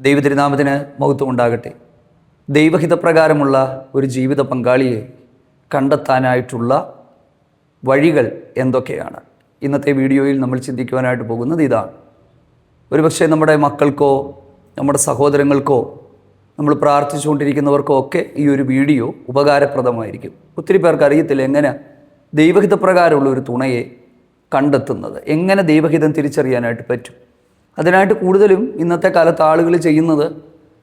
ദൈവതിരുനാമത്തിന് മഹത്വം ഉണ്ടാകട്ടെ. ദൈവഹിതപ്രകാരമുള്ള ഒരു ജീവിത പങ്കാളിയെ കണ്ടെത്താനായിട്ടുള്ള വഴികൾ എന്തൊക്കെയാണ്? ഇന്നത്തെ വീഡിയോയിൽ നമ്മൾ ചിന്തിക്കുവാനായിട്ട് പോകുന്നത് ഇതാണ്. ഒരുപക്ഷെ നമ്മുടെ മക്കൾക്കോ നമ്മുടെ സഹോദരങ്ങൾക്കോ നമ്മൾ പ്രാർത്ഥിച്ചുകൊണ്ടിരിക്കുന്നവർക്കോ ഒക്കെ ഈ ഒരു വീഡിയോ ഉപകാരപ്രദമായിരിക്കും. ഒത്തിരി പേർക്ക് അറിയത്തില്ല എങ്ങനെ ദൈവഹിതപ്രകാരമുള്ള ഒരു തുണയെ കണ്ടെത്തുന്നത്, എങ്ങനെ ദൈവഹിതം തിരിച്ചറിയാനായിട്ട് പറ്റും. അതിനായിട്ട് കൂടുതലും ഇന്നത്തെ കാലത്ത് ആളുകൾ ചെയ്യുന്നത്,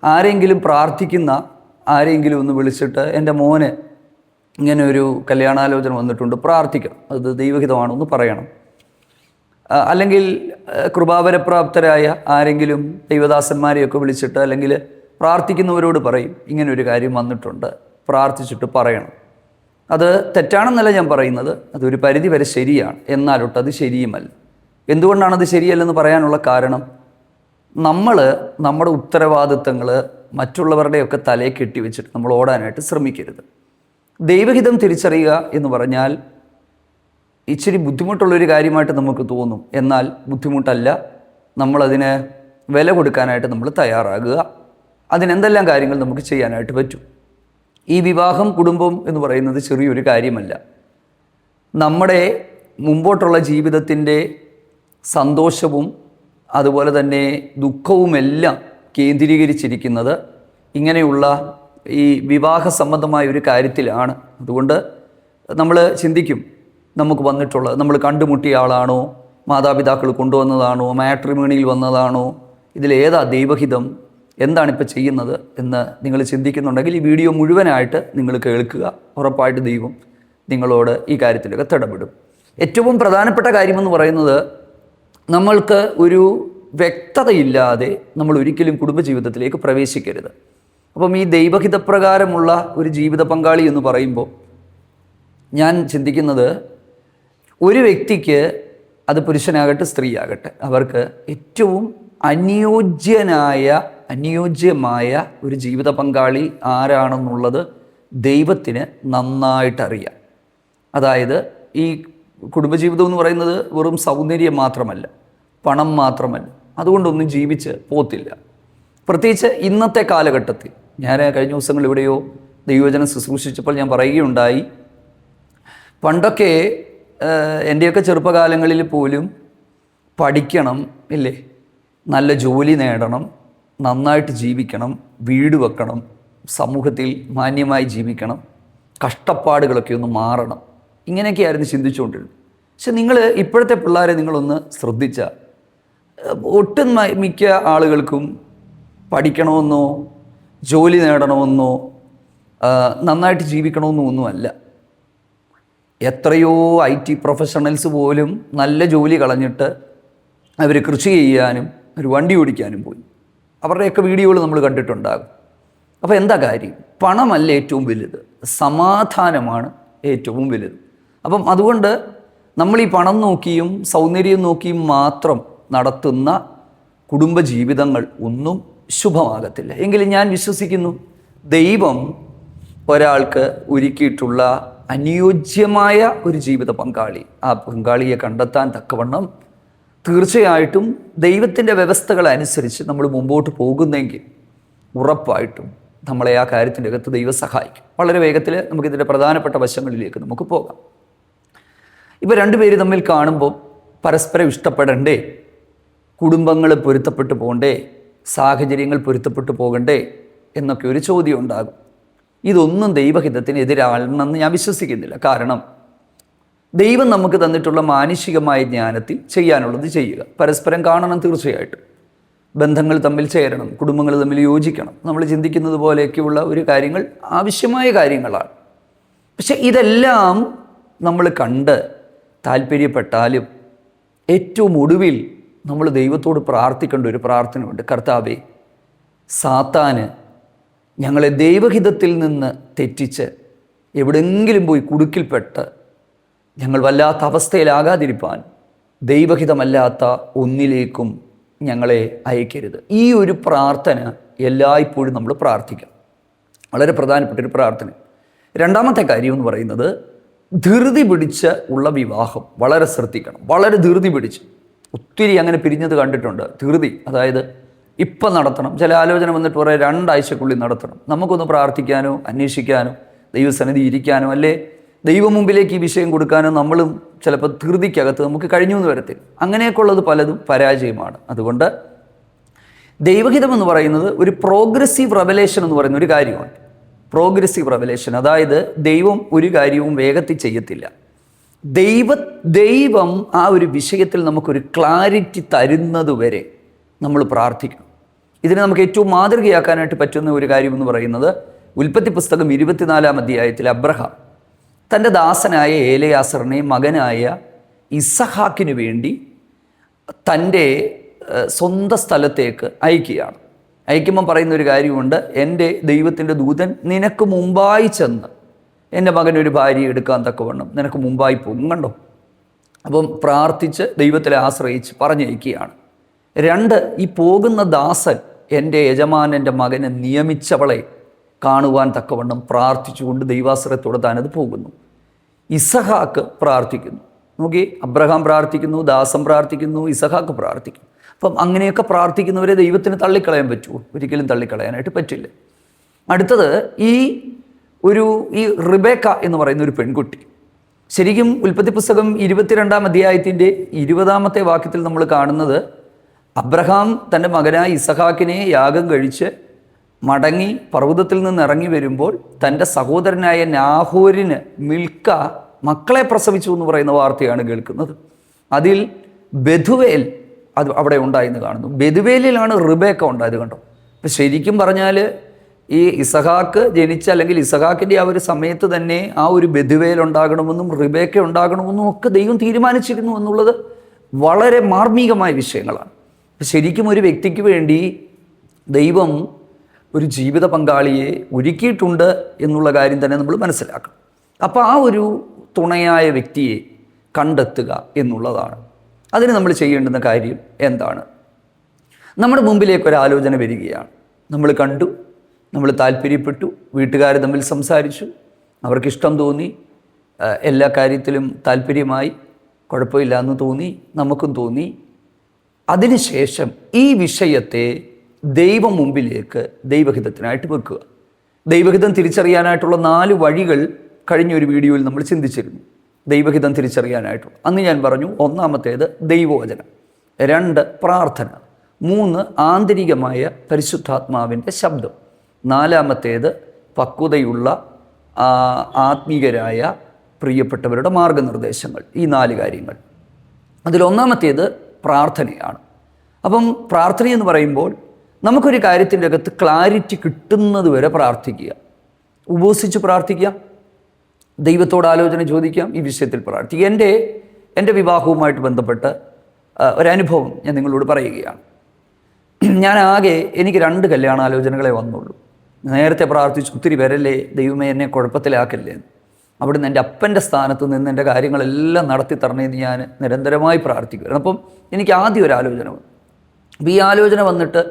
ആരെങ്കിലും പ്രാർത്ഥിക്കുന്ന ആരെങ്കിലും ഒന്ന് വിളിച്ചിട്ട് എൻ്റെ മോന് ഇങ്ങനെ ഒരു കല്യാണാലോചന വന്നിട്ടുണ്ട്, പ്രാർത്ഥിക്കണം, അത് ദൈവഹിതമാണെന്ന് പറയണം. അല്ലെങ്കിൽ കൃപാവരപ്രാപ്തരായ ആരെങ്കിലും ദൈവദാസന്മാരെയൊക്കെ വിളിച്ചിട്ട് അല്ലെങ്കിൽ പ്രാർത്ഥിക്കുന്നവരോട് പറയും, ഇങ്ങനെ ഒരു കാര്യം വന്നിട്ടുണ്ട്, പ്രാർത്ഥിച്ചിട്ട് പറയണം. അത് തെറ്റാണെന്നല്ല ഞാൻ പറയുന്നത്, അതൊരു പരിധി വരെ ശരിയാണ്, എന്നാലൊട്ട് അത് ശരിയുമല്ല. എന്തുകൊണ്ടാണത് ശരിയല്ലെന്ന് പറയാനുള്ള കാരണം, നമ്മൾ നമ്മുടെ ഉത്തരവാദിത്തങ്ങൾ മറ്റുള്ളവരുടെയൊക്കെ തലയെ കെട്ടിവെച്ചിട്ട് നമ്മൾ ഓടാനായിട്ട് ശ്രമിക്കരുത്. ദൈവഹിതം തിരിച്ചറിയുക എന്ന് പറഞ്ഞാൽ ഇച്ചിരി ബുദ്ധിമുട്ടുള്ളൊരു കാര്യമായിട്ട് നമുക്ക് തോന്നും. എന്നാൽ ബുദ്ധിമുട്ടല്ല, നമ്മളതിന് വില കൊടുക്കാനായിട്ട് നമ്മൾ തയ്യാറാകുക. അതിനെന്തെല്ലാം കാര്യങ്ങൾ നമുക്ക് ചെയ്യാനായിട്ട് പറ്റും. ഈ വിവാഹം, കുടുംബം എന്ന് പറയുന്നത് ചെറിയൊരു കാര്യമല്ല. നമ്മുടെ മുമ്പോട്ടുള്ള ജീവിതത്തിൻ്റെ സന്തോഷവും അതുപോലെ തന്നെ ദുഃഖവുമെല്ലാം കേന്ദ്രീകരിച്ചിരിക്കുന്നത് ഇങ്ങനെയുള്ള ഈ വിവാഹ സംബന്ധമായ ഒരു കാര്യത്തിലാണ്. അതുകൊണ്ട് നമ്മൾ ചിന്തിക്കും, നമുക്ക് വന്നിട്ടുള്ളത് നമ്മൾ കണ്ടുമുട്ടിയ ആളാണോ, മാതാപിതാക്കൾ കൊണ്ടുവന്നതാണോ, മാട്രിമോണിയിൽ വന്നതാണോ, ഇതിലേതാ ദൈവഹിതം, എന്താണിപ്പോൾ ചെയ്യുന്നത് എന്ന് നിങ്ങൾ ചിന്തിക്കുന്നുണ്ടെങ്കിൽ ഈ വീഡിയോ മുഴുവനായിട്ട് നിങ്ങൾ കേൾക്കുക. ഉറപ്പായിട്ട് ദൈവം നിങ്ങളോട് ഈ കാര്യത്തിലൊക്കെ ഇടപെടും. ഏറ്റവും പ്രധാനപ്പെട്ട കാര്യമെന്ന് പറയുന്നത്, നമ്മൾക്ക് ഒരു വ്യക്തതയില്ലാതെ നമ്മൾ ഒരിക്കലും കുടുംബജീവിതത്തിലേക്ക് പ്രവേശിക്കരുത്. അപ്പം ഈ ദൈവഹിതപ്രകാരമുള്ള ഒരു ജീവിത പങ്കാളി എന്ന് പറയുമ്പോൾ ഞാൻ ചിന്തിക്കുന്നത്, ഒരു വ്യക്തിക്ക്, അത് പുരുഷനാകട്ടെ സ്ത്രീയാകട്ടെ, അവർക്ക് ഏറ്റവും അനുയോജ്യമായ ഒരു ജീവിത പങ്കാളി ആരാണെന്നുള്ളത് ദൈവത്തിന് നന്നായിട്ടറിയാം. അതായത് ഈ കുടുംബജീവിതം എന്ന് പറയുന്നത് വെറും സൗന്ദര്യം മാത്രമല്ല, പണം മാത്രമല്ല, അതുകൊണ്ടൊന്നും ജീവിച്ച് പോത്തില്ല. പ്രത്യേകിച്ച് ഇന്നത്തെ കാലഘട്ടത്തിൽ. ഞാൻ കഴിഞ്ഞ ദിവസങ്ങൾ എവിടെയോ ദൈവവചനം ശുശ്രൂഷിച്ചപ്പോൾ ഞാൻ പറയുകയുണ്ടായി, പണ്ടൊക്കെ എൻ്റെയൊക്കെ ചെറുപ്പകാലങ്ങളിൽ പോലും പഠിക്കണം, ഇല്ലേ, നല്ല ജോലി നേടണം, നന്നായിട്ട് ജീവിക്കണം, വീട് വെക്കണം, സമൂഹത്തിൽ മാന്യമായി ജീവിക്കണം, കഷ്ടപ്പാടുകളൊക്കെ ഒന്ന് മാറണം, ഇങ്ങനെയൊക്കെയായിരുന്നു ചിന്തിച്ചുകൊണ്ടിരുന്നത്. പക്ഷെ നിങ്ങൾ ഇപ്പോഴത്തെ പിള്ളേരെ നിങ്ങളൊന്ന് ശ്രദ്ധിച്ചാൽ, ഒട്ടും മിക്ക ആളുകൾക്കും പഠിക്കണമെന്നോ ജോലി നേടണമെന്നോ നന്നായിട്ട് ജീവിക്കണമെന്നോ ഒന്നുമല്ല. എത്രയോ IT പ്രൊഫഷണൽസ് പോലും നല്ല ജോലി കളഞ്ഞിട്ട് അവർ കൃഷി ചെയ്യാനും ഒരു വണ്ടി ഓടിക്കാനും പോയി. അവരുടെയൊക്കെ വീഡിയോകൾ നമ്മൾ കണ്ടിട്ടുണ്ടാകും. അപ്പോൾ എന്താ കാര്യം? പണമല്ല ഏറ്റവും വലുത്, സമാധാനമാണ് ഏറ്റവും വലുത്. അപ്പം അതുകൊണ്ട് നമ്മൾ ഈ പണം നോക്കിയും സൗന്ദര്യം നോക്കിയും മാത്രം നടത്തുന്ന കുടുംബജീവിതങ്ങൾ ഒന്നും ശുഭമാകത്തില്ല. എങ്കിലും ഞാൻ വിശ്വസിക്കുന്നു, ദൈവം ഒരാൾക്ക് ഒരുക്കിയിട്ടുള്ള അനുയോജ്യമായ ഒരു ജീവിത പങ്കാളി, ആ പങ്കാളിയെ കണ്ടെത്താൻ തക്കവണ്ണം തീർച്ചയായിട്ടും ദൈവത്തിൻ്റെ വ്യവസ്ഥകൾ അനുസരിച്ച് നമ്മൾ മുമ്പോട്ട് പോകുന്നെങ്കിൽ ഉറപ്പായിട്ടും നമ്മളെ ആ കാര്യത്തിൻ്റെ അകത്ത് ദൈവം സഹായിക്കും. വളരെ വേഗത്തിൽ നമുക്കിതിൻ്റെ പ്രധാനപ്പെട്ട വശങ്ങളിലേക്ക് നമുക്ക് പോകാം. ഇപ്പോൾ രണ്ടുപേര് തമ്മിൽ കാണുമ്പോൾ പരസ്പരം ഇഷ്ടപ്പെടണ്ടേ, കുടുംബങ്ങൾ പൊരുത്തപ്പെട്ടു പോകണ്ടേ, സാഹചര്യങ്ങൾ പൊരുത്തപ്പെട്ടു പോകണ്ടേ എന്നൊക്കെ ഒരു ചോദ്യം ഉണ്ടാകും. ഇതൊന്നും ദൈവഹിതത്തിന് എതിരാണെന്ന് ഞാൻ വിശ്വസിക്കുന്നില്ല. കാരണം ദൈവം നമുക്ക് തന്നിട്ടുള്ള മാനുഷികമായ ജ്ഞാനത്തിൽ ചെയ്യാനുള്ളത് ചെയ്യുക. പരസ്പരം കാണണം, തീർച്ചയായിട്ടും ബന്ധങ്ങൾ തമ്മിൽ ചേരണം, കുടുംബങ്ങൾ തമ്മിൽ യോജിക്കണം. നമ്മൾ ചിന്തിക്കുന്നത് പോലെയൊക്കെയുള്ള ഒരു കാര്യങ്ങൾ ആവശ്യമായ കാര്യങ്ങളാണ്. പക്ഷെ ഇതെല്ലാം നമ്മൾ കണ്ട് താല്പര്യപ്പെട്ടാലും ഏറ്റവും ഒടുവിൽ നമ്മൾ ദൈവത്തോട് പ്രാർത്ഥിക്കേണ്ട ഒരു പ്രാർത്ഥനയുണ്ട്. കർത്താവേ, സാത്താന് ഞങ്ങളെ ദൈവഹിതത്തിൽ നിന്ന് തെറ്റിച്ച് എവിടെയെങ്കിലും പോയി കുടുക്കിൽപ്പെട്ട് ഞങ്ങൾ വല്ലാത്ത അവസ്ഥയിലാകാതിരിപ്പാൻ ദൈവഹിതമല്ലാത്ത ഒന്നിലേക്കും ഞങ്ങളെ അയക്കരുത്. ഈ ഒരു പ്രാർത്ഥന എല്ലായ്പ്പോഴും നമ്മൾ പ്രാർത്ഥിക്കണം. വളരെ പ്രധാനപ്പെട്ടൊരു പ്രാർത്ഥന. രണ്ടാമത്തെ കാര്യം എന്ന് പറയുന്നത്, ധൃതി പിടിച്ച് ഉള്ള വിവാഹം വളരെ ശ്രദ്ധിക്കണം. വളരെ ധൃതി പിടിച്ച്, ഒത്തിരി അങ്ങനെ പിരിഞ്ഞത് കണ്ടിട്ടുണ്ട്. ധൃതി, അതായത് ഇപ്പം നടത്തണം. ചില ആലോചന വന്നിട്ട് പറയാം 2 ആഴ്ചക്കുള്ളിൽ നടത്തണം. നമുക്കൊന്ന് പ്രാർത്ഥിക്കാനോ അന്വേഷിക്കാനോ ദൈവസന്നിധി ഇരിക്കാനോ അല്ലേ ദൈവം മുമ്പിലേക്ക് ഈ വിഷയം കൊടുക്കാനോ നമ്മളും ചിലപ്പോൾ ധൃതിക്കകത്ത് നമുക്ക് കഴിഞ്ഞു എന്ന് വരത്തില്ല. അങ്ങനെയൊക്കെ ഉള്ളത് പലതും പരാജയമാണ്. അതുകൊണ്ട് ദൈവഹിതം എന്ന് പറയുന്നത് ഒരു പ്രോഗ്രസീവ് റെവലേഷൻ എന്ന് പറയുന്ന ഒരു കാര്യമാണ്. പ്രോഗ്രസീവ് റെവലേഷൻ, അതായത് ദൈവം ഒരു കാര്യവും വേഗത്തിൽ ചെയ്യത്തില്ല. ദൈവം ആ ഒരു വിഷയത്തിൽ നമുക്കൊരു ക്ലാരിറ്റി തരുന്നത് വരെ നമ്മൾ പ്രാർത്ഥിക്കണം. ഇതിനെ നമുക്ക് ഏറ്റവും മാതൃകയാക്കാനായിട്ട് പറ്റുന്ന ഒരു കാര്യം എന്ന് പറയുന്നത് ഉൽപ്പത്തി പുസ്തകം 24-ാം അധ്യായത്തിൽ അബ്രഹാം തൻ്റെ ദാസനായ ഏലയാസറിനെ മകനായ ഇസഹാക്കിനു വേണ്ടി തൻ്റെ സ്വന്തം സ്ഥലത്തേക്ക് അയക്കുകയാണ്. അയക്കുമ്പം പറയുന്ന ഒരു കാര്യമുണ്ട്, എൻ്റെ ദൈവത്തിൻ്റെ ദൂതൻ നിനക്ക് മുമ്പായി ചെന്ന് എൻ്റെ മകനൊരു ഭാര്യ എടുക്കാൻ തക്കവണ്ണം നിനക്ക് മുമ്പായി പോകും. കണ്ടോ? അപ്പം പ്രാർത്ഥിച്ച് ദൈവത്തിലെ ആശ്രയിച്ച് പറഞ്ഞയക്കുകയാണ്. 2, ഈ പോകുന്ന ദാസൻ എൻ്റെ യജമാനൻ്റെ മകനെ നിയമിച്ചവളെ കാണുവാൻ തക്കവണ്ണം പ്രാർത്ഥിച്ചുകൊണ്ട് ദൈവാശ്രയത്തോടെ താനത് പോകുന്നു. ഇസഹാക്ക് പ്രാർത്ഥിക്കുന്നു. നോക്കി, അബ്രഹാം പ്രാർത്ഥിക്കുന്നു, ദാസൻ പ്രാർത്ഥിക്കുന്നു, ഇസഹാക്ക് പ്രാർത്ഥിക്കുന്നു. അപ്പം അങ്ങനെയൊക്കെ പ്രാർത്ഥിക്കുന്നവരെ ദൈവത്തിന് തള്ളിക്കളയാൻ പറ്റുമോ? ഒരിക്കലും തള്ളിക്കളയാനായിട്ട് പറ്റില്ല. അടുത്തത് ഈ റിബേക്ക എന്ന് പറയുന്ന ഒരു പെൺകുട്ടി, ശരിക്കും ഉൽപ്പത്തി പുസ്തകം 22-ാം അധ്യായത്തിൻ്റെ 20-ാമത്തെ വാക്യത്തിൽ നമ്മൾ കാണുന്നത് അബ്രഹാം തൻ്റെ മകനായ ഇസഹാക്കിനെ യാഗം കഴിച്ച് മടങ്ങി പർവ്വതത്തിൽ നിന്ന് ഇറങ്ങി വരുമ്പോൾ തൻ്റെ സഹോദരനായ നാഹോരിന് മിൽക്ക മക്കളെ പ്രസവിച്ചു എന്ന് പറയുന്ന വാർത്തയാണ് കേൾക്കുന്നത്. അതിൽ ബെഥുവേൽ അത് അവിടെ ഉണ്ടായെന്ന് കാണുന്നു. ബെഥുവേലിലാണ് റിബേക്ക ഉണ്ടായത്. കണ്ടോ? അപ്പം ശരിക്കും പറഞ്ഞാൽ ഈ ഇസഹാക്ക് ജനിച്ച അല്ലെങ്കിൽ ഇസഹാക്കിൻ്റെ ആ ഒരു സമയത്ത് തന്നെ ആ ഒരു ബെഥുവേൽ ഉണ്ടാകണമെന്നും റിബേക്ക ഉണ്ടാകണമെന്നും ഒക്കെ ദൈവം തീരുമാനിച്ചിരുന്നു എന്നുള്ളത് വളരെ മാർമികമായ വിഷയങ്ങളാണ്. ശരിക്കും ഒരു വ്യക്തിക്ക് വേണ്ടി ദൈവം ഒരു ജീവിത പങ്കാളിയെ ഒരുക്കിയിട്ടുണ്ട് എന്നുള്ള കാര്യം തന്നെ നമ്മൾ മനസ്സിലാക്കണം. അപ്പോൾ ആ ഒരു തുണയായ വ്യക്തിയെ കണ്ടെത്തുക എന്നുള്ളതാണ്. അതിന് നമ്മൾ ചെയ്യേണ്ടുന്ന കാര്യം എന്താണ്? നമ്മുടെ മുമ്പിലേക്ക് ഒരു ആലോചന വരികയാണ്. നമ്മൾ കണ്ടു, നമ്മൾ താല്പര്യപ്പെട്ടു, വീട്ടുകാർ തമ്മിൽ സംസാരിച്ചു, അവർക്കിഷ്ടം തോന്നി, എല്ലാ കാര്യത്തിലും താല്പര്യമായി, കുഴപ്പമില്ല എന്ന് തോന്നി, നമുക്കും തോന്നി. അതിനുശേഷം ഈ വിഷയത്തെ ദൈവം മുമ്പിലേക്ക് ദൈവഹിതത്തിനായിട്ട് വെക്കുക. ദൈവഹിതം തിരിച്ചറിയാനായിട്ടുള്ള 4 വഴികൾ കഴിഞ്ഞൊരു വീഡിയോയിൽ നമ്മൾ ചിന്തിച്ചിരുന്നു. ദൈവഹിതം തിരിച്ചറിയാനായിട്ടുള്ള അന്ന് ഞാൻ പറഞ്ഞു, ഒന്നാമത്തേത് ദൈവവചനം, 2 പ്രാർത്ഥന, 3 ആന്തരികമായ പരിശുദ്ധാത്മാവിൻ്റെ ശബ്ദം, 4-ാമത്തേത് പക്വതയുള്ള ആത്മീകരായ പ്രിയപ്പെട്ടവരുടെ മാർഗനിർദ്ദേശങ്ങൾ. ഈ 4 കാര്യങ്ങൾ. അതിലൊന്നാമത്തേത് പ്രാർത്ഥനയാണ്. അപ്പം പ്രാർത്ഥന എന്ന് പറയുമ്പോൾ നമുക്കൊരു കാര്യത്തിൻ്റെ അകത്ത് ക്ലാരിറ്റി കിട്ടുന്നത് വരെ പ്രാർത്ഥിക്കുക, ഉപവസിച്ച് പ്രാർത്ഥിക്കുക, ദൈവത്തോട് ആലോചന ചോദിക്കാം, ഈ വിഷയത്തിൽ പ്രാർത്ഥിക്കുക. എൻ്റെ വിവാഹവുമായിട്ട് ബന്ധപ്പെട്ട് ഒരനുഭവം ഞാൻ നിങ്ങളോട് പറയുകയാണ്. എനിക്ക് 2 കല്യാണാലോചനകളെ വന്നുള്ളൂ. നേരത്തെ പ്രാർത്ഥിച്ചു, ഒത്തിരി വരല്ലേ ദൈവമേ എന്നെ കുഴപ്പത്തിലാക്കല്ലേ എന്ന്. അവിടുന്ന് എൻ്റെ അപ്പൻ്റെ സ്ഥാനത്ത് നിന്ന് എൻ്റെ കാര്യങ്ങളെല്ലാം നടത്തി തരണേന്ന് ഞാൻ നിരന്തരമായി പ്രാർത്ഥിക്കുമായിരുന്നു. അപ്പം എനിക്ക് ആദ്യം ഒരു ആലോചന വന്നു. അപ്പോൾ ഈ ആലോചന വന്നിട്ട്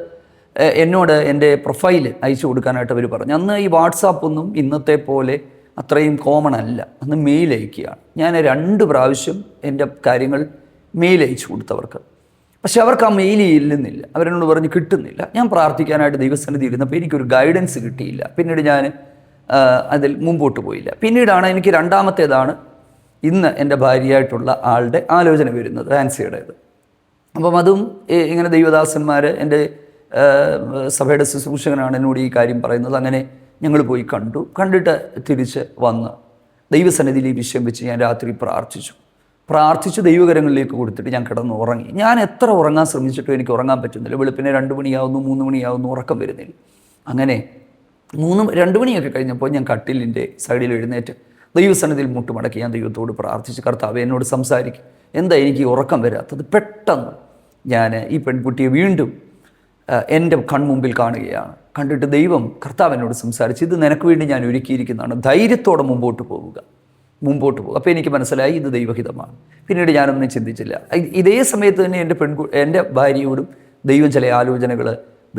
എന്നോട് എൻ്റെ പ്രൊഫൈൽ അയച്ചു കൊടുക്കാനായിട്ട് അവർ പറഞ്ഞു. അന്ന് ഈ വാട്സാപ്പൊന്നും ഇന്നത്തെ പോലെ അത്രയും കോമൺ അല്ല. അന്ന് മെയിൽ അയക്കുകയാണ്. ഞാൻ 2 പ്രാവശ്യം എൻ്റെ കാര്യങ്ങൾ മെയിൽ അയച്ചു കൊടുത്തവർക്ക്. പക്ഷെ അവർക്ക് ആ മെയിൽ ഇല്ലെന്നില്ല. അവരെന്നോട് പറഞ്ഞ് കിട്ടുന്നില്ല. ഞാൻ പ്രാർത്ഥിക്കാനായിട്ട് ദൈവസന്നിധി ഇരുന്നപ്പോൾ എനിക്കൊരു ഗൈഡൻസ് കിട്ടിയില്ല. പിന്നീട് ഞാൻ അതിൽ മുമ്പോട്ട് പോയില്ല. പിന്നീടാണ് എനിക്ക് 2-ാമത്തേതാണ് ഇന്ന് എൻ്റെ ഭാര്യയായിട്ടുള്ള ആളുടെ ആലോചന വരുന്നത്, ആൻസിയുടേത്. അപ്പം അതും ഇങ്ങനെ ദൈവദാസന്മാർ, എൻ്റെ സഭയുടെ ശുശ്രൂഷകനാണ് എന്നോട് ഈ കാര്യം പറയുന്നത്. അങ്ങനെ ഞങ്ങൾ പോയി കണ്ടിട്ട് തിരിച്ച് വന്ന് ദൈവസന്നിധിയിൽ ഈ വിഷയം വെച്ച് ഞാൻ രാത്രി പ്രാർത്ഥിച്ചു ദൈവകരങ്ങളിലേക്ക് കൊടുത്തിട്ട് ഞാൻ കിടന്ന് ഉറങ്ങി. ഞാൻ എത്ര ഉറങ്ങാൻ ശ്രമിച്ചിട്ടും എനിക്ക് ഉറങ്ങാൻ പറ്റുന്നില്ല. വെളുപ്പിനെ 2 മണിയാവുന്നു, 3 മണിയാവുന്നു, ഉറക്കം വരുന്നില്ല. അങ്ങനെ 2 മണിയൊക്കെ കഴിഞ്ഞപ്പോൾ ഞാൻ കട്ടിലിൻ്റെ സൈഡിൽ എഴുന്നേറ്റ് ദൈവസന്നിധിയിൽ മുട്ടുമടക്കി ഞാൻ ദൈവത്തോട് പ്രാർത്ഥിച്ചു, കർത്താവേ എന്നോട് സംസാരിക്കും, എന്താ എനിക്ക് ഉറക്കം വരാത്തത്? പെട്ടെന്ന് ഞാൻ ഈ പെൺകുട്ടിയെ വീണ്ടും എൻ്റെ കൺമുമ്പിൽ കാണുകയാണ്. കണ്ടിട്ട് ദൈവം കർത്താവ് എന്നോട് സംസാരിച്ച്, ഇത് നിനക്ക് വേണ്ടി ഞാൻ ഒരുക്കിയിരിക്കുന്നതാണ്, ധൈര്യത്തോടെ മുമ്പോട്ട് പോകുക. അപ്പോൾ എനിക്ക് മനസ്സിലായി ഇത് ദൈവഹിതമാണ്. പിന്നീട് ഞാനൊന്നും ചിന്തിച്ചില്ല. ഇതേ സമയത്ത് തന്നെ എൻ്റെ ഭാര്യയോടും ദൈവം ചില ആലോചനകൾ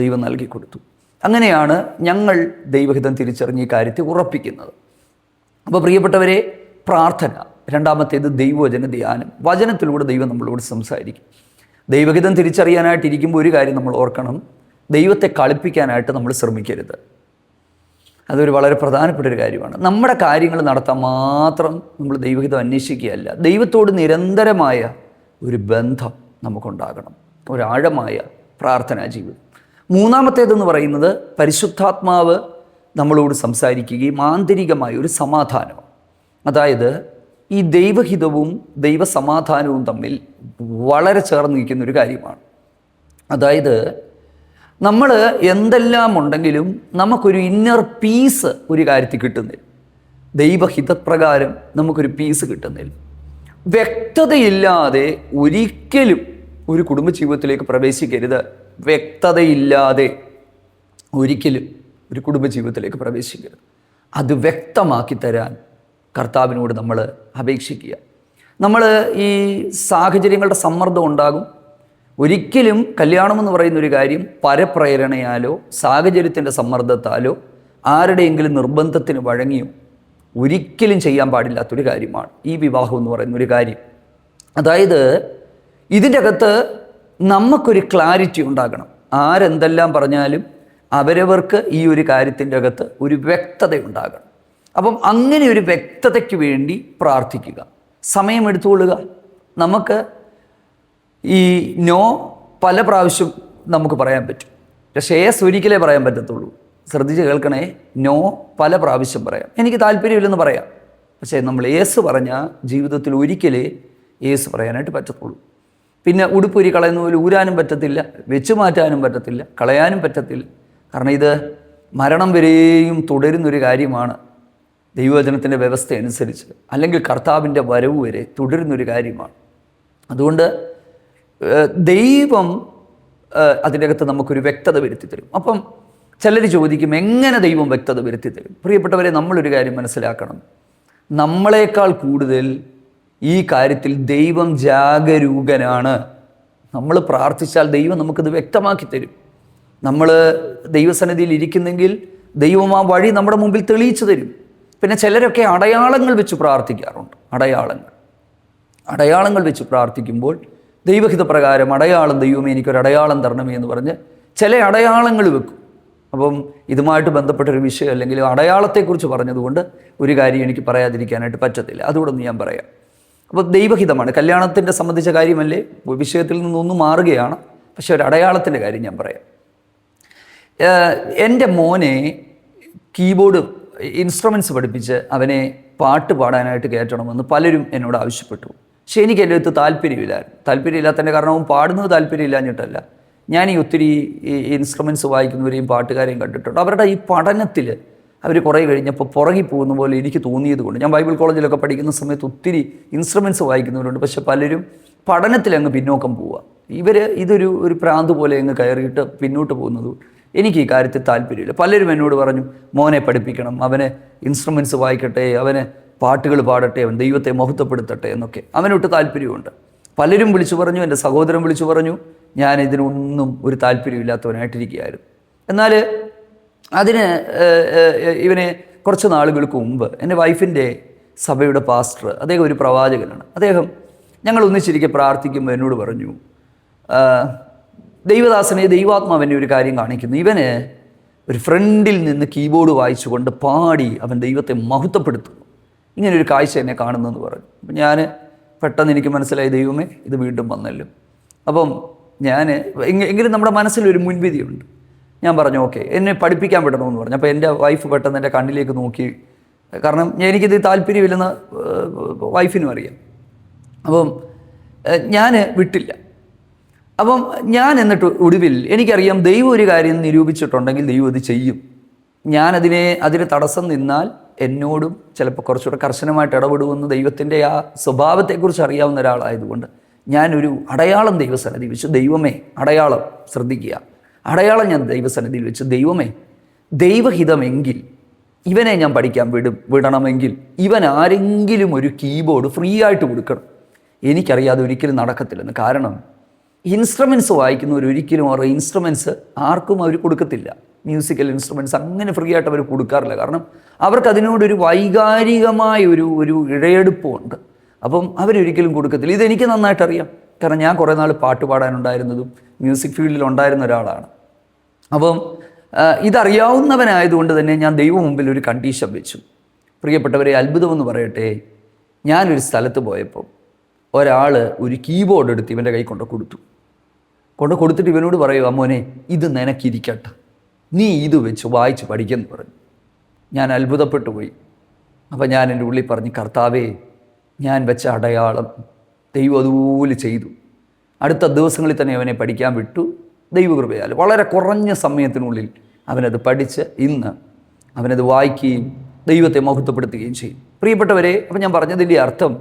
ദൈവം നൽകി കൊടുത്തു. അങ്ങനെയാണ് ഞങ്ങൾ ദൈവഹിതം തിരിച്ചറിഞ്ഞ് ഈ കാര്യത്തെ ഉറപ്പിക്കുന്നത്. അപ്പോൾ പ്രിയപ്പെട്ടവരെ, പ്രാർത്ഥന, 2-ാമത്തേത് ദൈവവചന ധ്യാനം. വചനത്തിലൂടെ ദൈവം നമ്മളോട് സംസാരിക്കും. ദൈവഹിതം തിരിച്ചറിയാനായിട്ടിരിക്കുമ്പോൾ ഒരു കാര്യം നമ്മൾ ഓർക്കണം, ദൈവത്തെ കളിപ്പിക്കാനായിട്ട് നമ്മൾ ശ്രമിക്കരുത്. അതൊരു വളരെ പ്രധാനപ്പെട്ട ഒരു കാര്യമാണ്. നമ്മുടെ കാര്യങ്ങൾ നടത്താൻ മാത്രം നമ്മൾ ദൈവഹിതം അന്വേഷിക്കുകയല്ല, ദൈവത്തോട് നിരന്തരമായ ഒരു ബന്ധം നമുക്കുണ്ടാകണം, ഒരാഴമായ പ്രാർത്ഥനാ ജീവിതം. മൂന്നാമത്തേതെന്ന് പറയുന്നത് പരിശുദ്ധാത്മാവ് നമ്മളോട് സംസാരിക്കുകയും ആന്തരികമായ ഒരു സമാധാനം. അതായത് ഈ ദൈവഹിതവും ദൈവസമാധാനവും തമ്മിൽ വളരെ ചേർന്ന് നിൽക്കുന്നൊരു കാര്യമാണ്. അതായത് നമ്മൾ എന്തെല്ലാം ഉണ്ടെങ്കിലും നമുക്കൊരു ഇന്നർ പീസ് ഒരു കാര്യത്തിൽ കിട്ടുന്നില്ല. ദൈവഹിതപ്രകാരം നമുക്കൊരു പീസ് കിട്ടുന്നില്ല. വ്യക്തതയില്ലാതെ ഒരിക്കലും ഒരു കുടുംബജീവിതത്തിലേക്ക് പ്രവേശിക്കരുത്. വ്യക്തതയില്ലാതെ ഒരിക്കലും ഒരു കുടുംബജീവിതത്തിലേക്ക് പ്രവേശിക്കരുത്. അത് വ്യക്തമാക്കി തരാൻ കർത്താവിനോട് നമ്മൾ അപേക്ഷിക്കുക. നമ്മൾ ഈ സാഹചര്യങ്ങളുടെ സമ്മർദ്ദം ഉണ്ടാകും. ഒരിക്കലും കല്യാണമെന്ന് പറയുന്നൊരു കാര്യം പരപ്രേരണയാലോ സാഹചര്യത്തിൻ്റെ സമ്മർദ്ദത്താലോ ആരുടെയെങ്കിലും നിർബന്ധത്തിന് വഴങ്ങിയോ ഒരിക്കലും ചെയ്യാൻ പാടില്ലാത്തൊരു കാര്യമാണ് ഈ വിവാഹം എന്ന് പറയുന്നൊരു കാര്യം. അതായത് ഇതിൻ്റെ അകത്ത് നമുക്കൊരു ക്ലാരിറ്റി ഉണ്ടാകണം. ആരെന്തെല്ലാം പറഞ്ഞാലും അവരവർക്ക് ഈ ഒരു കാര്യത്തിൻ്റെ അകത്ത് ഒരു വ്യക്തത ഉണ്ടാകണം. അപ്പം അങ്ങനെ ഒരു വ്യക്തതയ്ക്ക് വേണ്ടി പ്രാർത്ഥിക്കുക, സമയമെടുത്തുകൊള്ളുക. നമുക്ക് ഈ നോ പല പ്രാവശ്യം നമുക്ക് പറയാൻ പറ്റും, പക്ഷേ യേസ് ഒരിക്കലേ പറയാൻ പറ്റത്തുള്ളൂ. ശ്രദ്ധിച്ച് കേൾക്കണേ, നോ പല പ്രാവശ്യം പറയാം. എനിക്ക് താല്പര്യമില്ലെന്ന് പറയാം, പക്ഷേ നമ്മൾ യേസ് പറഞ്ഞാൽ ജീവിതത്തിൽ ഒരിക്കലേ യേസ് പറയാനായിട്ട് പറ്റത്തുള്ളൂ. പിന്നെ ഉടുപ്പൊരി കളയുന്ന പോലെ ഊരാനും പറ്റത്തില്ല, വെച്ച് മാറ്റാനും പറ്റത്തില്ല, കളയാനും പറ്റത്തില്ല. കാരണം ഇത് മരണം വരെയും തുടരുന്നൊരു കാര്യമാണ് ദൈവവചനത്തിൻ്റെ വ്യവസ്ഥ അനുസരിച്ച്, അല്ലെങ്കിൽ കർത്താവിൻ്റെ വരവ് വരെ തുടരുന്നൊരു കാര്യമാണ്. അതുകൊണ്ട് ദൈവം അതിൻ്റെ അകത്ത് നമുക്കൊരു വ്യക്തത വരുത്തി തരും. അപ്പം ചിലർ ചോദിക്കും, എങ്ങനെ ദൈവം വ്യക്തത വരുത്തി തരും? പ്രിയപ്പെട്ടവരെ, നമ്മളൊരു കാര്യം മനസ്സിലാക്കണം. നമ്മളെക്കാൾ കൂടുതൽ ഈ കാര്യത്തിൽ ദൈവം ജാഗരൂകനാണ്. നമ്മൾ പ്രാർത്ഥിച്ചാൽ ദൈവം നമുക്കിത് വ്യക്തമാക്കി തരും. നമ്മൾ ദൈവസന്നിധിയിൽ ഇരിക്കുന്നെങ്കിൽ ദൈവം ആ വഴി നമ്മുടെ മുമ്പിൽ തെളിയിച്ചു തരും. പിന്നെ ചിലരൊക്കെ അടയാളങ്ങൾ വെച്ച് പ്രാർത്ഥിക്കാറുണ്ട്. അടയാളങ്ങൾ വെച്ച് പ്രാർത്ഥിക്കുമ്പോൾ ദൈവഹിതപ്രകാരം അടയാളം, ദൈവമേ എനിക്കൊരു അടയാളം തരണമേ എന്ന് പറഞ്ഞ് ചില അടയാളങ്ങൾ വെക്കും. അപ്പം ഇതുമായിട്ട് ബന്ധപ്പെട്ടൊരു വിഷയം അല്ലെങ്കിൽ അടയാളത്തെക്കുറിച്ച് പറഞ്ഞതുകൊണ്ട് ഒരു കാര്യം എനിക്ക് പറയാതിരിക്കാനായിട്ട് പറ്റത്തില്ല, അതുകൂടെ ഒന്ന് ഞാൻ പറയാം. അപ്പോൾ ദൈവഹിതമാണ്, കല്യാണത്തിൻ്റെ സംബന്ധിച്ച കാര്യമല്ലേ, വിഷയത്തിൽ നിന്നൊന്നും മാറുകയാണ്. പക്ഷെ ഒരു അടയാളത്തിൻ്റെ കാര്യം ഞാൻ പറയാം. എൻ്റെ മോനെ കീബോർഡ് ഇൻസ്ട്രുമെൻറ്റ്സ് പഠിപ്പിച്ച് അവനെ പാട്ട് പാടാനായിട്ട് കയറ്റണമെന്ന് പലരും എന്നോട് ആവശ്യപ്പെട്ടു. പക്ഷേ എനിക്ക് എൻ്റെ അടുത്ത് താല്പര്യമില്ലാത്തതിൻ്റെ കാരണവും പാടുന്നത് താല്പര്യമില്ലാഞ്ഞിട്ടല്ല. ഞാൻ ഈ ഒത്തിരി ഈ ഇൻസ്ട്രുമെൻറ്റ്സ് വായിക്കുന്നവരെയും പാട്ടുകാരെയും കണ്ടിട്ടുണ്ട്. അവരുടെ ഈ പഠനത്തിൽ അവർ കുറേ കഴിഞ്ഞപ്പോൾ പുറകി പോകുന്ന പോലെ എനിക്ക് തോന്നിയത് കൊണ്ട്, ഞാൻ ബൈബിൾ കോളേജിലൊക്കെ പഠിക്കുന്ന സമയത്ത് ഒത്തിരി ഇൻസ്ട്രുമെൻറ്റ്സ് വായിക്കുന്നവരുണ്ട്, പക്ഷെ പലരും പഠനത്തിൽ അങ്ങ് പിന്നോക്കം പോവുക. ഇതൊരു പ്രാന്ത് പോലെ അങ്ങ് കയറിയിട്ട് പിന്നോട്ട് പോകുന്നത് എനിക്ക് ഈ കാര്യത്തിൽ താല്പര്യമില്ല. പലരും എന്നോട് പറഞ്ഞു, മോനെ പഠിപ്പിക്കണം, അവന് ഇൻസ്ട്രുമെൻറ്റ്സ് വായിക്കട്ടെ, അവന് പാട്ടുകൾ പാടട്ടെ, അവൻ ദൈവത്തെ മഹത്വപ്പെടുത്തട്ടെ എന്നൊക്കെ അവനൊട്ട് താല്പര്യമുണ്ട്. പലരും വിളിച്ചു പറഞ്ഞു, എൻ്റെ സഹോദരൻ വിളിച്ചു പറഞ്ഞു, ഞാൻ ഇതിനൊന്നും ഒരു താല്പര്യമില്ലാത്തവനായിട്ടിരിക്കുകയായിരുന്നു. എന്നാൽ ഇവനെ കുറച്ച് നാളുകൾക്ക് മുമ്പ് എൻ്റെ വൈഫിൻ്റെ സഭയുടെ പാസ്റ്റർ, അദ്ദേഹം ഒരു പ്രവാചകനാണ്. അദ്ദേഹം ഞങ്ങൾ ഒന്നിച്ചിരിക്കെ പ്രാർത്ഥിക്കുമ്പോൾ എന്നോട് പറഞ്ഞു, ദൈവദാസനെ ദൈവാത്മാവെന്നെ ഒരു കാര്യം കാണിക്കുന്നു, ഇവന് ഒരു ഫ്രണ്ടിൽ നിന്ന് കീബോർഡ് വായിച്ചുകൊണ്ട് പാടി അവൻ ദൈവത്തെ മഹത്വപ്പെടുത്തുന്നു, ഇങ്ങനൊരു കാഴ്ച എന്നെ കാണുന്നെന്ന് പറഞ്ഞു. അപ്പം ഞാൻ പെട്ടെന്ന് എനിക്ക് മനസ്സിലായി, ദൈവമേ ഇത് വീണ്ടും വന്നല്ലോ. അപ്പം എങ്കിലും നമ്മുടെ മനസ്സിലൊരു മുൻവിധിയുണ്ട്. ഞാൻ പറഞ്ഞു ഓക്കെ, എന്നെ പഠിപ്പിക്കാൻ വിടണമെന്ന് പറഞ്ഞു. അപ്പോൾ എൻ്റെ വൈഫ് പെട്ടെന്ന് എൻ്റെ കണ്ണിലേക്ക് നോക്കി, കാരണം എനിക്കിത് താല്പര്യമില്ലെന്ന് വൈഫിനും അറിയാം. അപ്പം ഞാൻ വിട്ടില്ല. അപ്പം ഞാൻ എന്നിട്ട് ഒടുവിൽ എനിക്കറിയാം ദൈവം ഒരു കാര്യം നിരൂപിച്ചിട്ടുണ്ടെങ്കിൽ ദൈവം അത് ചെയ്യും. അതിന് തടസ്സം നിന്നാൽ എന്നോടും ചിലപ്പോൾ കുറച്ചുകൂടെ കർശനമായിട്ട് ഇടപെടുമെന്ന് ദൈവത്തിൻ്റെ ആ സ്വഭാവത്തെക്കുറിച്ച് അറിയാവുന്ന ഒരാളായതുകൊണ്ട് ഞാനൊരു അടയാളം ദൈവസന്നിധിയിൽ വെച്ചു. ദൈവമേ, അടയാളം ശ്രദ്ധിക്കുക, അടയാളം ഞാൻ ദൈവസന്നിധിയിൽ വെച്ച്, ദൈവമേ ദൈവഹിതമെങ്കിൽ ഇവനെ ഞാൻ പഠിക്കാൻ വിടണമെങ്കിൽ ഇവൻ ആരെങ്കിലും ഒരു കീബോർഡ് ഫ്രീ ആയിട്ട് കൊടുക്കണം. എനിക്കറിയാതെ ഒരിക്കലും നടക്കത്തില്ലെന്ന്. കാരണം ഇൻസ്ട്രുമെൻറ്റ്സ് വായിക്കുന്നവർ ഒരിക്കലും അവരുടെ ഇൻസ്ട്രുമെൻറ്റ്സ് ആർക്കും അവർ കൊടുക്കത്തില്ല. മ്യൂസിക്കൽ ഇൻസ്ട്രുമെൻറ്റ്സ് അങ്ങനെ ഫ്രീ ആയിട്ട് അവർ കൊടുക്കാറില്ല. കാരണം അവർക്ക് അതിനോടൊരു വൈകാരികമായ ഒരു ഇഴയെടുപ്പുണ്ട്. അപ്പം അവരൊരിക്കലും കൊടുക്കത്തില്ല. ഇതെനിക്ക് നന്നായിട്ടറിയാം, കാരണം ഞാൻ കുറേ നാൾ പാട്ട് പാടാനുണ്ടായിരുന്നതും മ്യൂസിക് ഫീൽഡിൽ ഉണ്ടായിരുന്ന ഒരാളാണ്. അപ്പം ഇതറിയാവുന്നവനായതുകൊണ്ട് തന്നെ ഞാൻ ദൈവം മുമ്പിൽ ഒരു കണ്ടീഷൻ വെച്ചു. പ്രിയപ്പെട്ടവരെ, അത്ഭുതമെന്ന് പറയട്ടെ, ഞാനൊരു സ്ഥലത്ത് പോയപ്പോൾ ഒരാൾ ഒരു കീബോർഡ് എടുത്ത് ഇവൻ്റെ കൈ കൊടുത്തിട്ട് ഇവനോട് പറയുക, മോനെ ഇത് നിനക്കിരിക്കട്ടെ, നീ ഇത് വെച്ച് വായിച്ച് പഠിക്കെന്ന് പറഞ്ഞു. ഞാൻ അത്ഭുതപ്പെട്ടു പോയി. അപ്പം ഞാൻ എൻ്റെ ഉള്ളിൽ പറഞ്ഞു, കർത്താവേ, ഞാൻ വെച്ച അടയാളം ദൈവം അതുപോലെ ചെയ്തു. അടുത്ത ദിവസങ്ങളിൽ തന്നെ അവനെ പഠിക്കാൻ വിട്ടു. ദൈവകൃപയാൽ വളരെ കുറഞ്ഞ സമയത്തിനുള്ളിൽ അവനത് പഠിച്ച് ഇന്ന് അവനത് വായിക്കുകയും ദൈവത്തെ മഹത്വപ്പെടുത്തുകയും ചെയ്യും. പ്രിയപ്പെട്ടവരെ, അപ്പം ഞാൻ പറഞ്ഞതിൻ്റെ അർത്ഥം,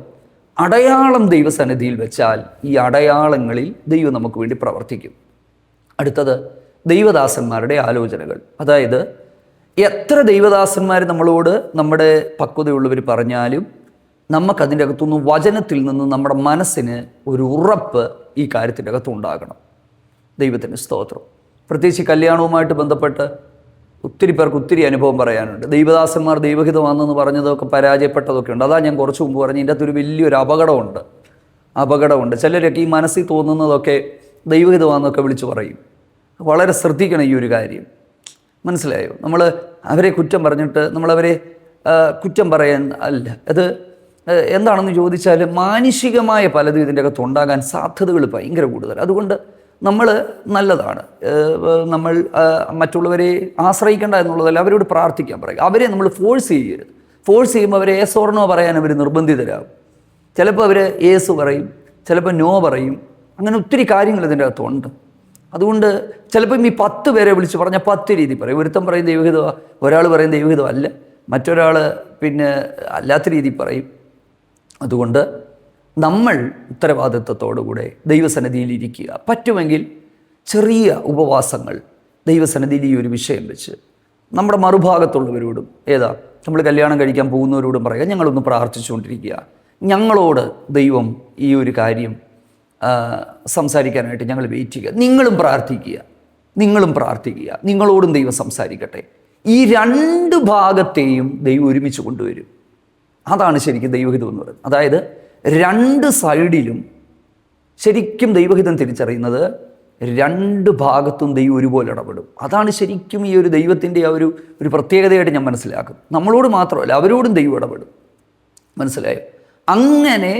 അടയാളം ദൈവസന്നിധിയിൽ വെച്ചാൽ ഈ അടയാളങ്ങളിൽ ദൈവം നമുക്ക് വേണ്ടി പ്രവർത്തിക്കും. അടുത്തത് ദൈവദാസന്മാരുടെ ആലോചനകൾ. അതായത് എത്ര ദൈവദാസന്മാർ നമ്മളോട് നമ്മുടെ പക്വതയുള്ളവർ പറഞ്ഞാലും നമുക്കതിൻ്റെ അകത്തുനിന്ന് വചനത്തിൽ നിന്ന് നമ്മുടെ മനസ്സിന് ഒരു ഉറപ്പ് ഈ കാര്യത്തിൻ്റെ അകത്തുണ്ടാകണം. ദൈവത്തിന് സ്തോത്രം. പ്രത്യേകിച്ച് കല്യാണവുമായിട്ട് ബന്ധപ്പെട്ട് ഒത്തിരി പേർക്ക് ഒത്തിരി അനുഭവം പറയാനുണ്ട്. ദൈവദാസന്മാർ ദൈവഹിതമാണെന്ന് പറഞ്ഞതൊക്കെ പരാജയപ്പെട്ടതൊക്കെ ഉണ്ട്. അതാ ഞാൻ കുറച്ച് മുമ്പ് പറഞ്ഞു, ഇതിൻ്റെ അകത്തൊരു വലിയൊരു അപകടമുണ്ട്. ചിലരൊക്കെ ഈ മനസ്സിൽ തോന്നുന്നതൊക്കെ ദൈവഹിതമാണെന്നൊക്കെ വിളിച്ച് പറയും. വളരെ ശ്രദ്ധിക്കണം ഈ ഒരു കാര്യം. മനസ്സിലായോ? നമ്മൾ അവരെ കുറ്റം പറഞ്ഞിട്ട് നമ്മളവരെ കുറ്റം പറയാൻ അല്ല. അത് എന്താണെന്ന് ചോദിച്ചാൽ മാനുഷികമായ പലതും ഇതിൻ്റെ അകത്ത് ഉണ്ടാകാൻ സാധ്യതകൾ ഭയങ്കര കൂടുതൽ. അതുകൊണ്ട് നമ്മൾ നല്ലതാണ്, നമ്മൾ മറ്റുള്ളവരെ ആശ്രയിക്കേണ്ട എന്നുള്ളതല്ല, അവരോട് പ്രാർത്ഥിക്കാൻ പറയുക. അവരെ നമ്മൾ ഫോഴ്സ് ചെയ്യരുത്. ഫോഴ്സ് ചെയ്യുമ്പോൾ അവരെ ഏസ് ഓർ നോ പറയാൻ അവർ നിർബന്ധിതരാകും. ചിലപ്പോൾ അവർ ഏസ് പറയും, ചിലപ്പോൾ നോ പറയും. അങ്ങനെ ഒത്തിരി കാര്യങ്ങൾ ഇതിൻ്റെ അകത്തുണ്ട്. അതുകൊണ്ട് ചിലപ്പം ഈ 10 പേരെ വിളിച്ച് പറഞ്ഞാൽ 10 രീതി പറയും. ഒരുത്തൻ പറയും ദൈവഹിതമാണ്, ഒരാൾ പറയും ദൈവഹിതം അല്ല, മറ്റൊരാൾ പിന്നെ അല്ലാത്ത രീതി പറയും. അതുകൊണ്ട് നമ്മൾ ഉത്തരവാദിത്വത്തോടുകൂടെ ദൈവസന്നിധിയിൽ ഇരിക്കുക. പറ്റുമെങ്കിൽ ചെറിയ ഉപവാസങ്ങൾ ദൈവസന്നിധിയിൽ ഈ ഒരു വിഷയം വെച്ച് നമ്മുടെ മറുഭാഗത്തുള്ളവരോടും, നമ്മൾ കല്യാണം കഴിക്കാൻ പോകുന്നവരോടും പറയുക, ഞങ്ങളൊന്ന് പ്രാർത്ഥിച്ചുകൊണ്ടിരിക്കുക, ഞങ്ങളോട് ദൈവം ഈ ഒരു കാര്യം സംസാരിക്കാനായിട്ട് ഞങ്ങൾ വെയിറ്റ് ചെയ്യുക, നിങ്ങളും പ്രാർത്ഥിക്കുക, നിങ്ങളോടും ദൈവം സംസാരിക്കട്ടെ. ഈ 2 ഭാഗത്തെയും ദൈവം ഒരുമിച്ച് കൊണ്ടുവരും. അതാണ് ശരിക്കും ദൈവഹിതം എന്ന് പറയുന്നത്. അതായത് 2 സൈഡിലും ശരിക്കും ദൈവഹിതം തിരിച്ചറിയുന്നത് 2 ഭാഗത്തും ദൈവം ഒരുപോലെ ഇടപെടും. അതാണ് ശരിക്കും ഈ ഒരു ദൈവത്തിൻ്റെ ആ ഒരു പ്രത്യേകതയായിട്ട് ഞാൻ മനസ്സിലാക്കും. നമ്മളോട് മാത്രമല്ല, അവരോടും ദൈവം ഇടപെടും. മനസ്സിലായോ? അങ്ങനെ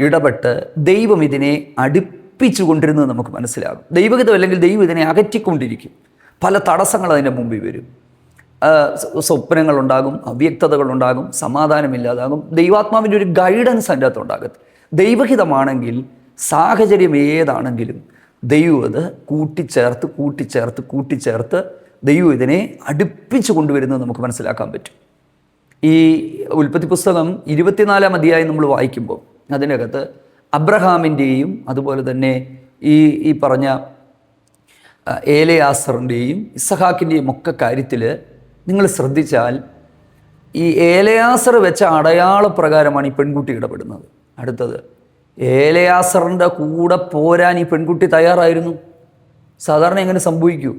ഇടപെട്ട് ദൈവം ഇതിനെ അടുപ്പിച്ചു കൊണ്ടിരുന്നത് നമുക്ക് മനസ്സിലാകും. ദൈവഹിതം അല്ലെങ്കിൽ ദൈവം ഇതിനെ അകറ്റിക്കൊണ്ടിരിക്കും. പല തടസ്സങ്ങൾ അതിൻ്റെ മുമ്പിൽ വരും. സ്വപ്നങ്ങളുണ്ടാകും, അവ്യക്തതകളുണ്ടാകും, സമാധാനമില്ലാതാകും. ദൈവാത്മാവിൻ്റെ ഒരു ഗൈഡൻസ് അതിൻ്റെ അകത്ത് ഉണ്ടാകും. ദൈവഹിതമാണെങ്കിൽ സാഹചര്യം ഏതാണെങ്കിലും ദൈവം അത് കൂട്ടിച്ചേർത്ത് ദൈവം ഇതിനെ അടുപ്പിച്ചു കൊണ്ടുവരുന്നത് നമുക്ക് മനസ്സിലാക്കാൻ പറ്റും. ഈ ഉൽപ്പത്തി പുസ്തകം 24-ാം അധ്യായം നമ്മൾ വായിക്കുമ്പോൾ അതിനകത്ത് അബ്രഹാമിൻ്റെയും അതുപോലെ തന്നെ ഈ പറഞ്ഞ ഏലയാസറിൻ്റെയും ഇസഹാക്കിൻ്റെയും ഒക്കെ കാര്യത്തിൽ നിങ്ങൾ ശ്രദ്ധിച്ചാൽ ഈ ഏലയാസർ വെച്ച അടയാളപ്രകാരമാണ് ഈ പെൺകുട്ടി ഇടപെടുന്നത്. അടുത്തത്, ഏലയാസറിൻ്റെ കൂടെ പോരാൻ ഈ പെൺകുട്ടി തയ്യാറായിരുന്നു. സാധാരണ എങ്ങനെ സംഭവിക്കൂ?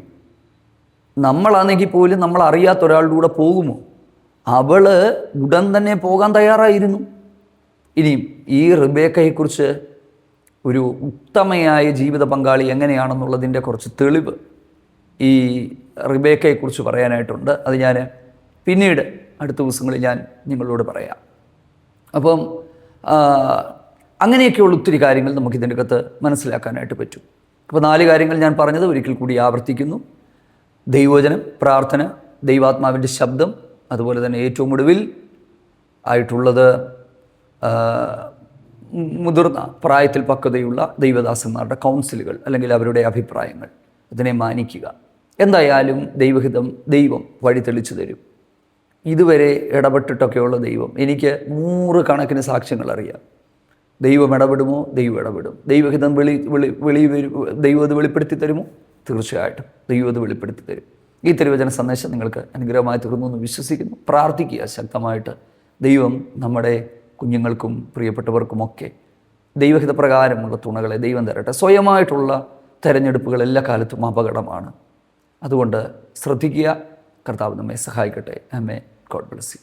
നമ്മളാണെങ്കിൽ പോലും നമ്മൾ അറിയാത്ത ഒരാളുടെ കൂടെ പോകുമോ? അവൾ ഉടൻ തന്നെ പോകാൻ തയ്യാറായിരുന്നു. ഇനിയും ഈ റിബേക്കയെക്കുറിച്ച് ഒരു ഉത്തമയായ ജീവിത പങ്കാളി എങ്ങനെയാണെന്നുള്ളതിൻ്റെ കുറച്ച് തെളിവ് ഈ റിബേക്കയെക്കുറിച്ച് പറയാനായിട്ടുണ്ട്. അത് ഞാൻ പിന്നീട് അടുത്ത ദിവസങ്ങളിൽ ഞാൻ നിങ്ങളോട് പറയാം. അപ്പം അങ്ങനെയൊക്കെയുള്ള ഒത്തിരി കാര്യങ്ങൾ നമുക്കിതിൻ്റെ അകത്ത് മനസ്സിലാക്കാനായിട്ട് പറ്റും. അപ്പോൾ 4 കാര്യങ്ങൾ ഞാൻ പറഞ്ഞത് ഒരിക്കൽ കൂടി ആവർത്തിക്കുന്നു. ദൈവവചനം, പ്രാർത്ഥന, ദൈവാത്മാവിൻ്റെ ശബ്ദം, അതുപോലെ തന്നെ ഏറ്റവും ഒടുവിൽ ആയിട്ടുള്ളത് മുതിർന്ന പ്രായത്തിൽ പക്വതയുള്ള ദൈവദാസന്മാരുടെ കൗൺസിലുകൾ അല്ലെങ്കിൽ അവരുടെ അഭിപ്രായങ്ങൾ, അതിനെ മാനിക്കുക. എന്തായാലും ദൈവഹിതം ദൈവം വഴി തെളിച്ചു തരും. ഇതുവരെ ഇടപെട്ടിട്ടൊക്കെയുള്ള ദൈവം, എനിക്ക് 100 കണക്കിന് സാക്ഷ്യങ്ങൾ അറിയാം. ദൈവം ഇടപെടുമോ? ദൈവം ഇടപെടും. ദൈവഹിതം ദൈവം അത് വെളിപ്പെടുത്തി തരുമോ? തീർച്ചയായിട്ടും ദൈവം അത് വെളിപ്പെടുത്തി തരും. ഈ തിരുവചന സന്ദേശം നിങ്ങൾക്ക് അനുഗ്രഹമായി തീർന്നു എന്ന് വിശ്വസിക്കുന്നു. പ്രാർത്ഥിക്കുക ശക്തമായിട്ട്. ദൈവം നമ്മുടെ കുഞ്ഞുങ്ങൾക്കും പ്രിയപ്പെട്ടവർക്കുമൊക്കെ ദൈവഹിതപ്രകാരമുള്ള തുണകളെ ദൈവം തരട്ടെ. സ്വയമായിട്ടുള്ള തെരഞ്ഞെടുപ്പുകൾ എല്ലാ കാലത്തും അപകടമാണ്. അതുകൊണ്ട് ശ്രദ്ധിക്കുക. കർത്താവ് നമ്മെ സഹായിക്കട്ടെ. ആമേൻ. God bless U.